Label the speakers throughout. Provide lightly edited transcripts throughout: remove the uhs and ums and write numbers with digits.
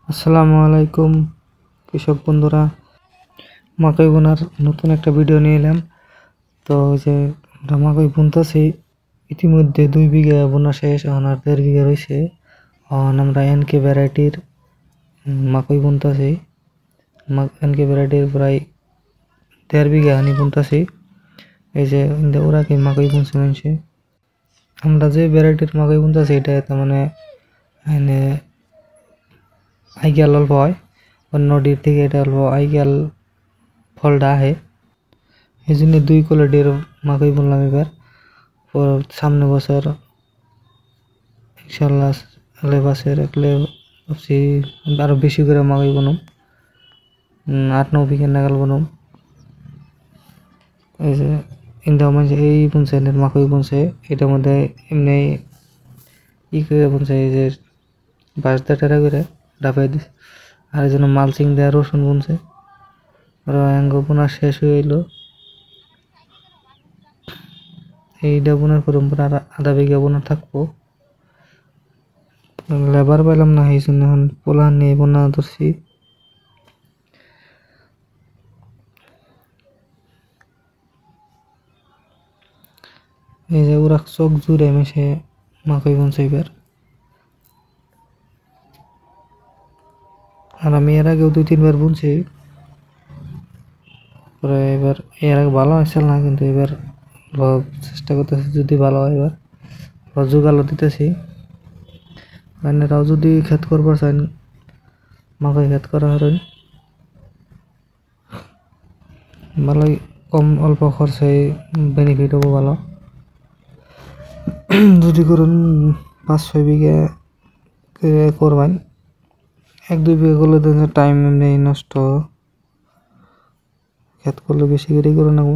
Speaker 1: আসসালামু আলাইকুম কৃষক বন্ধুরা, মাকই বোনার নতুন একটা ভিডিও নিয়ে এলাম। তো ওই যে আমরা মাকই বুনতেছি, ইতিমধ্যে 2 বিঘা বোনা শেষ, এখন আর 1.5 বিঘা রয়েছে। এখন আমরা এনকে ভ্যারাইটির মাকই বুনতেছি। এনকে ভ্যারাইটির প্রায় 1.5 বিঘা হানি বুনতেছি। এই যে ওরা কি মাকই বুনছে মানুষে, আমরা যে ভ্যারাইটির মাকই বুনতেছি এটা তার মানে এনে আইগাল অল্প হয়, নদীর থেকে এটা অল্প আইগাল ফলটা আহে। এই জন্য 2 কোয়ালিটির মাকই বুনলাম এবার। সামনে বছর ইনশাল্লাহ লেবাসে রাখলে ভাবছি আরো বেশি করে মাকই বুনম, 8-9 বিঘা নাগাল বুনম। এই যে ইন্দা মানে এই বুনছে মাকই বুনছে, এটার মধ্যে এমনি করে বুনছে, এই যে বাঁশ দিয়ে টেরা করে ডাবাই দিছে। আর এই জন্য মালচিং দেওয়া রসুন বুনছে। অঙ্গ বোনা শেষ হয়ে এলো। এইটা বোনার পর আর 1/2 বিঘা বোনা থাকবো। লেবার পাইলাম না, এই জন্য এখন পোলা নিয়ে বোনা ধরছি। এই যে ওরা চোখ জুড়ে মেশে মাকই বুনছে এবার। আর আমি এর আগেও 2-3 বার বুনছি, পরে এবার এর আগে ভালো হয়েছিল না, কিন্তু এবার চেষ্টা করতেছি যদি ভালো হয়। এবার জোগালো দিতেছি, আপনারাও যদি ক্ষেত করবার চান, মাকই ক্ষেত করা হরেন ভালোই, কম অল্প খরচায় বেনিফিট হবো ভালো। যদি করুন 5-6 বিঘা করবেন, 1-2 বিঘা করলে তো টাইম এমনি নষ্ট, ক্ষেত করলে বেশি করে নেবো।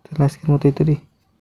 Speaker 1: তাহলে আজকের মতো তৈরি।